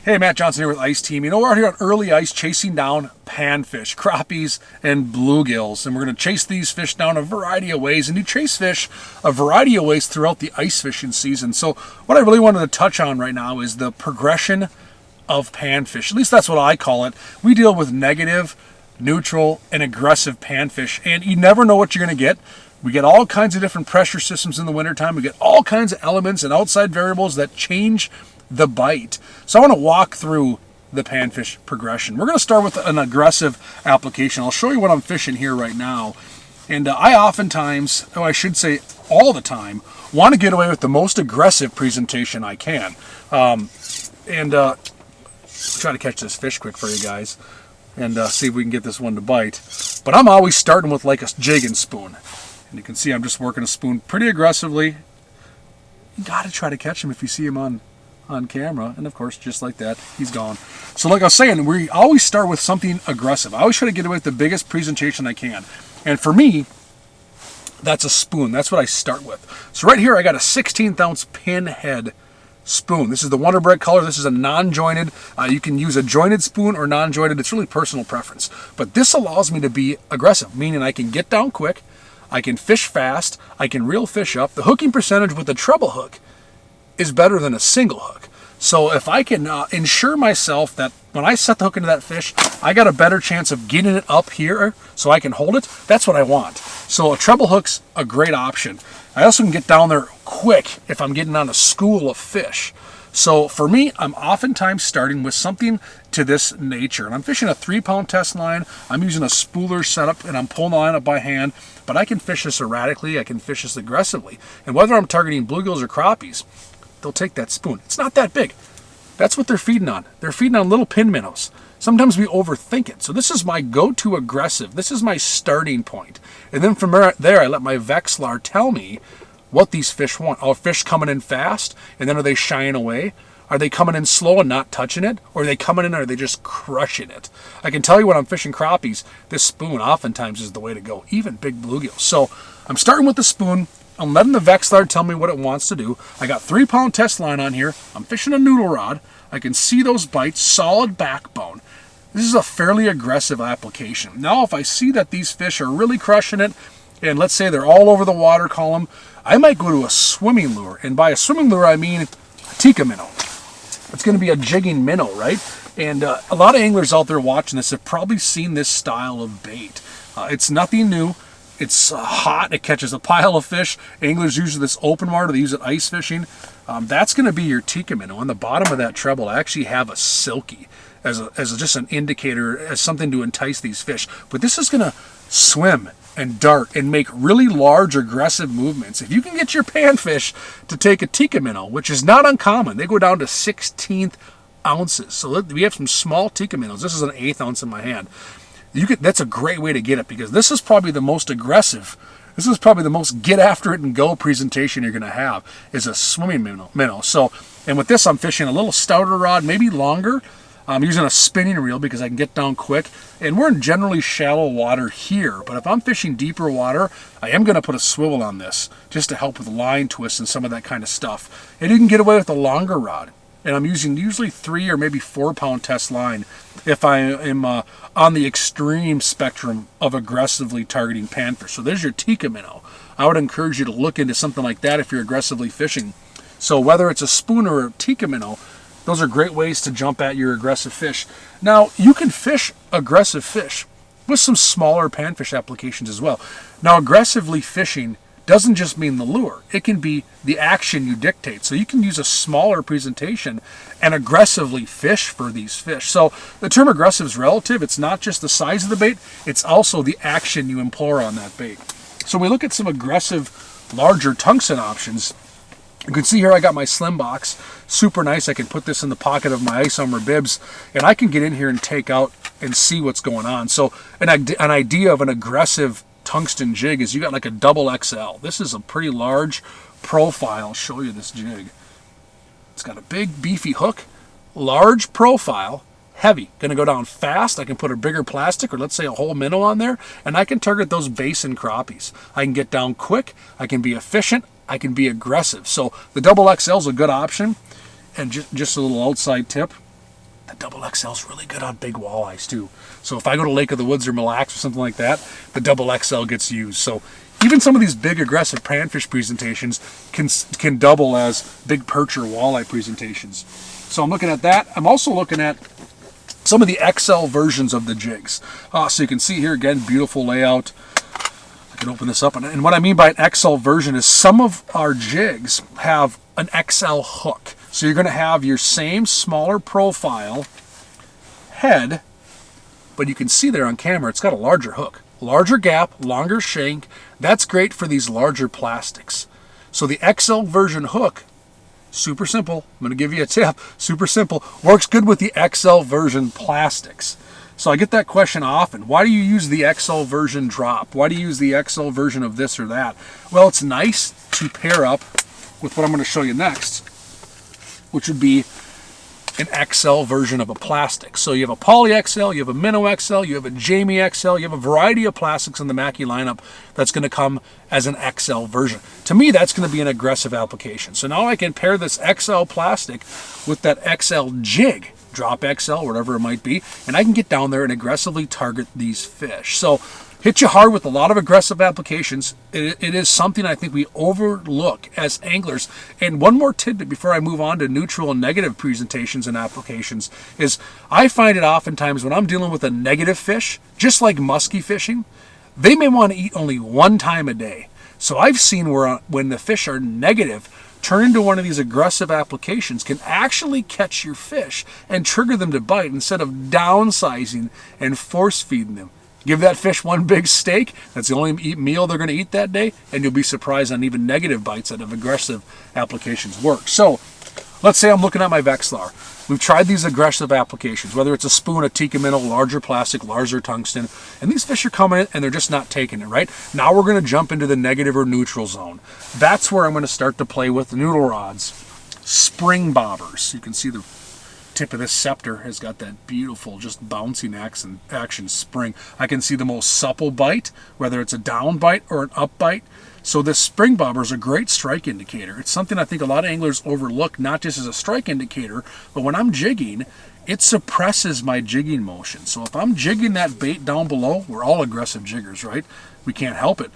Hey, Matt Johnson here with Ice Team. You know, we're out here on early ice chasing down panfish, crappies, and bluegills. And we're going to chase these fish down a variety of ways. And you chase fish a variety of ways throughout the ice fishing season. So what I really wanted to touch on right now is the progression of panfish. At least that's what I call it. We deal with negative, neutral, and aggressive panfish. And you never know what you're going to get. We get all kinds of different pressure systems in the wintertime. We get all kinds of elements and outside variables that change the bite. So I want to walk through the panfish progression. We're going to start with an aggressive application. I'll show you what I'm fishing here right now. And I oftentimes, I should say all the time, want to get away with the most aggressive presentation I can. Try to catch this fish quick for you guys and see if we can get this one to bite. But I'm always starting with like a jig and spoon. And you can see I'm just working a spoon pretty aggressively. You got to try to catch him if you see him on camera, and of course, just like that, he's gone. So like I was saying, we always start with something aggressive. I always try to get away with the biggest presentation I can. And for me, that's a spoon. That's what I start with. So right here, I got a 16th ounce pinhead spoon. This is the Wonder Bread color. This is a non-jointed. You can use a jointed spoon or non-jointed. It's really personal preference. But this allows me to be aggressive, meaning I can get down quick, I can fish fast, I can reel fish up. The hooking percentage with the treble hook is better than a single hook. So if I can ensure myself that when I set the hook into that fish, I got a better chance of getting it up here so I can hold it, that's what I want. So a treble hook's a great option. I also can get down there quick if I'm getting on a school of fish. So for me, I'm oftentimes starting with something to this nature. And I'm fishing a 3-pound test line. I'm using a spooler setup and I'm pulling the line up by hand, but I can fish this erratically, I can fish this aggressively. And whether I'm targeting bluegills or crappies, they'll take that spoon. It's not that big. That's what they're feeding on. They're feeding on little pin minnows. Sometimes we overthink it. So this is my go-to aggressive. This is my starting point. And then from there, I let my Vexilar tell me what these fish want. Are fish coming in fast? And then are they shying away? Are they coming in slow and not touching it? Or are they coming in and are they just crushing it? I can tell you when I'm fishing crappies, this spoon oftentimes is the way to go, even big bluegills. So I'm starting with the spoon. I'm letting the Vexilar tell me what it wants to do. I got 3-pound test line on here. I'm fishing a noodle rod. I can see those bites, solid backbone. This is a fairly aggressive application. Now, if I see that these fish are really crushing it, and let's say they're all over the water column, I might go to a swimming lure. And by a swimming lure, I mean a tikka minnow. It's going to be a jigging minnow, right? And a lot of anglers out there watching this have probably seen this style of bait. It's nothing new. It's hot. It catches a pile of fish. Anglers use this open water. They use it ice fishing. That's going to be your tikka minnow. On the bottom of that treble, I actually have a silky as just an indicator, as something to entice these fish. But this is going to swim and dart and make really large, aggressive movements. If you can get your panfish to take a tikka minnow, which is not uncommon, they go down to 16th ounces. So we have some small tikka minnows. This is an 1/8 ounce in my hand. That's a great way to get it because this is probably the most aggressive. This is probably the most get after it and go presentation you're going to have is a swimming minnow. So, and with this, I'm fishing a little stouter rod, maybe longer. I'm using a spinning reel because I can get down quick. And we're in generally shallow water here. But if I'm fishing deeper water, I am going to put a swivel on this just to help with line twists and some of that kind of stuff. And you can get away with a longer rod. And I'm using usually 3 or maybe 4-pound test line if I am on the extreme spectrum of aggressively targeting panfish. So there's your tikka minnow. I would encourage you to look into something like that if you're aggressively fishing. So whether it's a spoon or a tikka minnow, those are great ways to jump at your aggressive fish. Now, you can fish aggressive fish with some smaller panfish applications as well. Now, aggressively fishing doesn't just mean the lure. It can be the action you dictate. So you can use a smaller presentation and aggressively fish for these fish. So the term aggressive is relative. It's not just the size of the bait. It's also the action you employ on that bait. So we look at some aggressive, larger tungsten options. You can see here I got my slim box. Super nice. I can put this in the pocket of my ice armor bibs and I can get in here and take out and see what's going on. So an idea of an aggressive tungsten jig is you got like a double XL. This is a pretty large profile. I'll show you this jig. It's got a big beefy hook, large profile, heavy. Going to go down fast. I can put a bigger plastic or let's say a whole minnow on there and I can target those basin crappies. I can get down quick. I can be efficient. I can be aggressive. So the double XL is a good option. And just a little outside tip. The double XL is really good on big walleyes too. So if I go to Lake of the Woods or Mille Lacs or something like that, the double XL gets used. So even some of these big aggressive panfish presentations can double as big perch or walleye presentations. So I'm looking at that. I'm also looking at some of the XL versions of the jigs. So you can see here again, beautiful layout. I can open this up. And what I mean by an XL version is some of our jigs have an XL hook. So you're going to have your same smaller profile head, but you can see there on camera, it's got a larger hook. Larger gap, longer shank. That's great for these larger plastics. So the XL version hook, super simple. I'm going to give you a tip. Super simple. Works good with the XL version plastics. So I get that question often. Why do you use the XL version drop? Why do you use the XL version of this or that? Well, it's nice to pair up with what I'm going to show you next, which would be an XL version of a plastic. So you have a Poly XL, you have a Minnow XL, you have a Jamie XL, you have a variety of plastics in the Mackie lineup that's going to come as an XL version. To me, that's going to be an aggressive application. So now I can pair this XL plastic with that XL jig, drop XL, whatever it might be, and I can get down there and aggressively target these fish. So hit you hard with a lot of aggressive applications. It is something I think we overlook as anglers. And one more tidbit before I move on to neutral and negative presentations and applications is I find it oftentimes when I'm dealing with a negative fish, just like musky fishing, they may want to eat only one time a day. So I've seen where when the fish are negative, turn into one of these aggressive applications can actually catch your fish and trigger them to bite instead of downsizing and force feeding them. Give that fish one big steak, that's the only meal they're going to eat that day, and you'll be surprised on even negative bites that have aggressive applications work. So, let's say I'm looking at my Vexilar. We've tried these aggressive applications, whether it's a spoon, a tikka minnow, larger plastic, larger tungsten, and these fish are coming in and they're just not taking it, right? Now we're going to jump into the negative or neutral zone. That's where I'm going to start to play with noodle rods, spring bobbers. You can see the tip of this scepter has got that beautiful, just bouncing action spring. I can see the most supple bite, whether it's a down bite or an up bite. So this spring bobber is a great strike indicator. It's something I think a lot of anglers overlook, not just as a strike indicator, but when I'm jigging, it suppresses my jigging motion. So if I'm jigging that bait down below, we're all aggressive jiggers, right? We can't help it.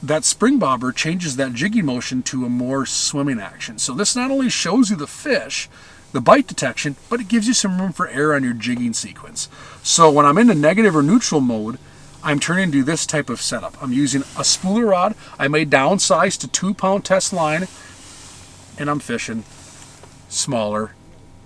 That spring bobber changes that jigging motion to a more swimming action. So this not only shows you the fish, the bite detection, but it gives you some room for error on your jigging sequence. So when I'm in the negative or neutral mode, I'm turning to this type of setup. I'm using a spooler rod. I may downsize to 2-pound test line, and I'm fishing smaller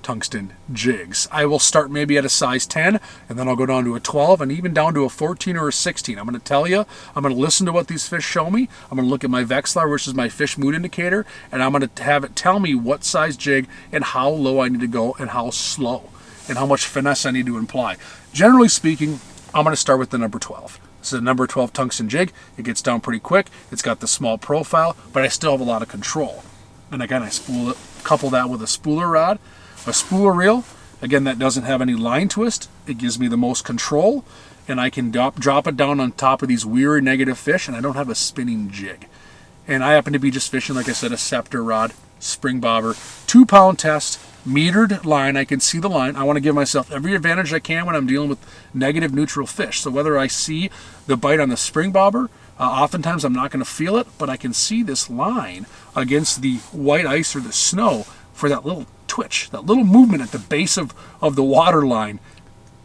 tungsten jigs. I will start maybe at a size 10, and then I'll go down to a 12, and even down to a 14 or a 16. I'm going to tell you, I'm going to listen to what these fish show me. I'm going to look at my Vexilar, which is my fish mood indicator, and I'm going to have it tell me what size jig and how low I need to go and how slow and how much finesse I need to apply. Generally speaking, I'm going to start with the number 12. This is a number 12 tungsten jig. It gets down pretty quick. It's got the small profile, but I still have a lot of control. And again, I couple that with a spooler rod. A spooler reel, again, that doesn't have any line twist. It gives me the most control, and I can drop it down on top of these weird negative fish, and I don't have a spinning jig. And I happen to be just fishing, like I said, a scepter rod, spring bobber, 2-pound test, metered line. I can see the line. I want to give myself every advantage I can when I'm dealing with negative neutral fish. So whether I see the bite on the spring bobber, oftentimes I'm not going to feel it, but I can see this line against the white ice or the snow for that little twitch, that little movement at the base of the water line.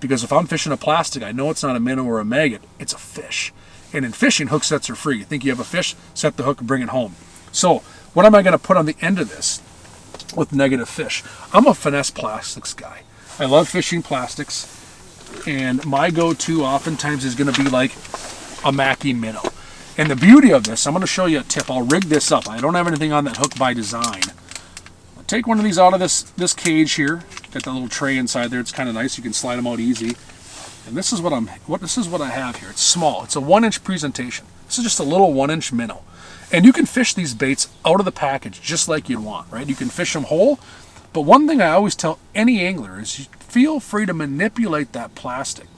Because if I'm fishing a plastic, I know it's not a minnow or a maggot, it's a fish. And in fishing, hook sets are free. You think you have a fish, set the hook and bring it home. So what am I going to put on the end of this with negative fish? I'm a Finesse plastics guy. I love fishing plastics, and my go-to oftentimes is going to be like a Mackie minnow. And the beauty of this, I'm going to show you a tip. I'll rig this up. I don't have anything on that hook by design. Take one of these out of this cage here. Got that little tray inside there. It's kind of nice. You can slide them out easy. And this is what I have here. It's small. It's a 1-inch presentation. This is just a little 1-inch minnow. And you can fish these baits out of the package just like you'd want, right? You can fish them whole. But one thing I always tell any angler is you feel free to manipulate that plastic.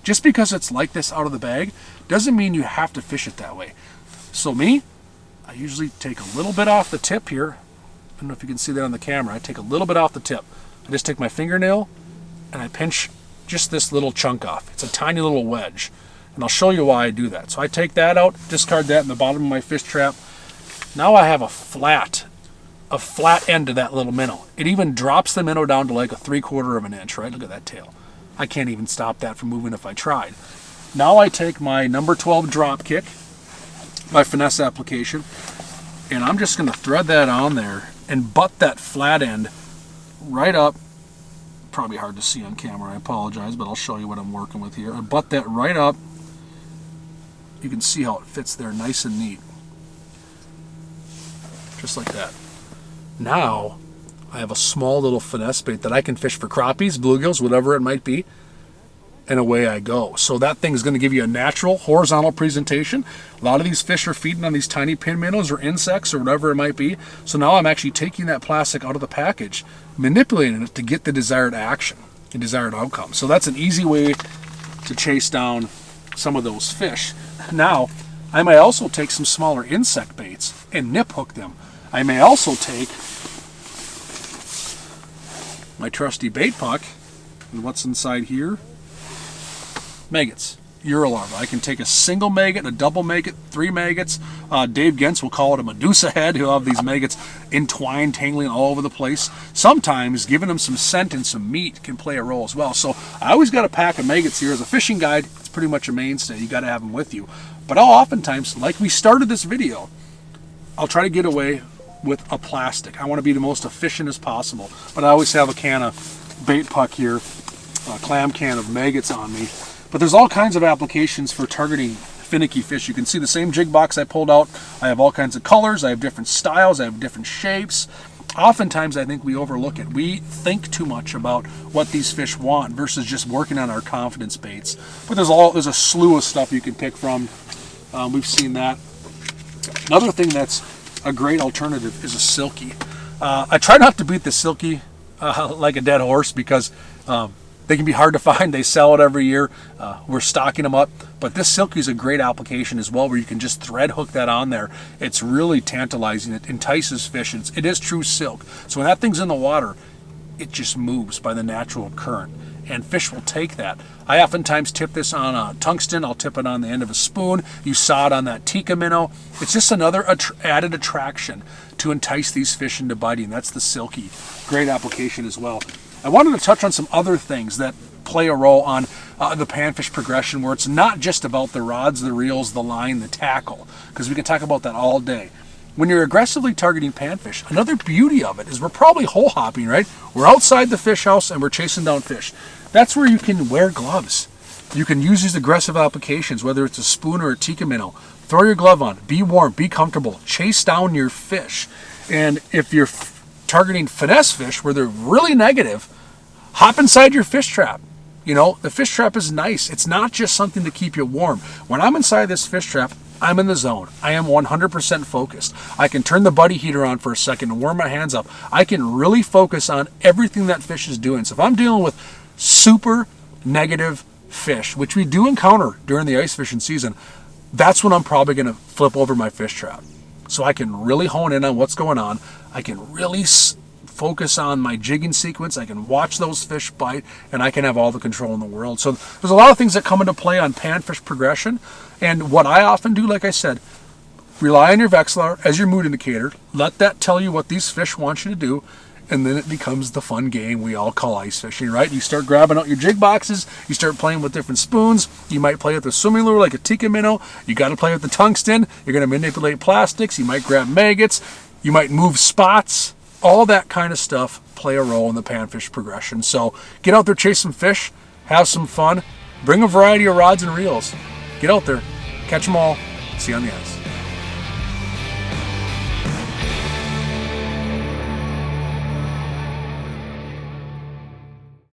Just because it's like this out of the bag doesn't mean you have to fish it that way. So me, I usually take a little bit off the tip here. I don't know if you can see that on the camera. I take a little bit off the tip. I just take my fingernail and I pinch just this little chunk off. It's a tiny little wedge. And I'll show you why I do that. So I take that out, discard that in the bottom of my fish trap. Now I have a flat end to that little minnow. It even drops the minnow down to like a 3/4 of an inch, right? Look at that tail. I can't even stop that from moving if I tried. Now I take my number 12 drop kick, my Finesse application, and I'm just going to thread that on there and butt that flat end right up. Probably hard to see on camera, I apologize, but I'll show you what I'm working with here. I butt that right up. You can see how it fits there nice and neat. Just like that. Now, I have a small little finesse bait that I can fish for crappies, bluegills, whatever it might be, and away I go. So that thing is going to give you a natural horizontal presentation. A lot of these fish are feeding on these tiny pin minnows or insects or whatever it might be. So now I'm actually taking that plastic out of the package, manipulating it to get the desired action, the desired outcome. So that's an easy way to chase down some of those fish. Now, I may also take some smaller insect baits and nip hook them. I may also take my trusty bait puck, and what's inside here? Maggots, Eurolarva. I can take a single maggot, a double maggot, 3 maggots. Dave Gens will call it a Medusa head. He'll have these maggots entwined, tangling all over the place. Sometimes giving them some scent and some meat can play a role as well. So I always got a pack of maggots here. As a fishing guide, it's pretty much a mainstay. You got to have them with you. But I'll oftentimes, like we started this video, I'll try to get away with a plastic. I want to be the most efficient as possible. But I always have a can of bait puck here, a clam can of maggots on me. But there's all kinds of applications for targeting finicky fish. You can see the same jig box I pulled out. I have all kinds of colors. I have different styles. I have different shapes. Oftentimes, I think we overlook it. We think too much about what these fish want versus just working on our confidence baits. But there's a slew of stuff you can pick from. We've seen that. Another thing that's a great alternative is a silky. I try not to beat the silky like a dead horse because they can be hard to find. They sell it every year. We're stocking them up. But this silky is a great application as well where you can just thread hook that on there. It's really tantalizing. It entices fish. It is true silk. So when that thing's in the water, it just moves by the natural current. And fish will take that. I oftentimes tip this on a tungsten. I'll tip it on the end of a spoon. You saw it on that Tika minnow. It's just another added attraction to entice these fish into biting. That's the silky. Great application as well. I wanted to touch on some other things that play a role on the panfish progression where it's not just about the rods, the reels, the line, the tackle, because we can talk about that all day. When you're aggressively targeting panfish, another beauty of it is we're probably hole hopping, right? We're outside the fish house and we're chasing down fish. That's where you can wear gloves. You can use these aggressive applications, whether it's a spoon or a Tika minnow. Throw your glove on, be warm, be comfortable, chase down your fish. And if you're targeting finesse fish where they're really negative, hop inside your fish trap. You know, the fish trap is nice. It's not just something to keep you warm. When I'm inside this fish trap, I'm in the zone. I am 100% focused. I can turn the buddy heater on for a second and warm my hands up. I can really focus on everything that fish is doing. So if I'm dealing with super negative fish, which we do encounter during the ice fishing season, that's when I'm probably going to flip over my fish trap. So I can really hone in on what's going on. I can really focus on my jigging sequence. I can watch those fish bite, and I can have all the control in the world. So there's a lot of things that come into play on panfish progression. And what I often do, like I said, rely on your Vexilar as your mood indicator. Let that tell you what these fish want you to do. And then it becomes the fun game we all call ice fishing, right? You start grabbing out your jig boxes. You start playing with different spoons. You might play with a swimming lure like a Tika minnow. You got to play with the tungsten. You're going to manipulate plastics. You might grab maggots. You might move spots. All that kind of stuff play a role in the panfish progression. So get out there, chase some fish, have some fun, bring a variety of rods and reels. Get out there, catch them all, see you on the ice.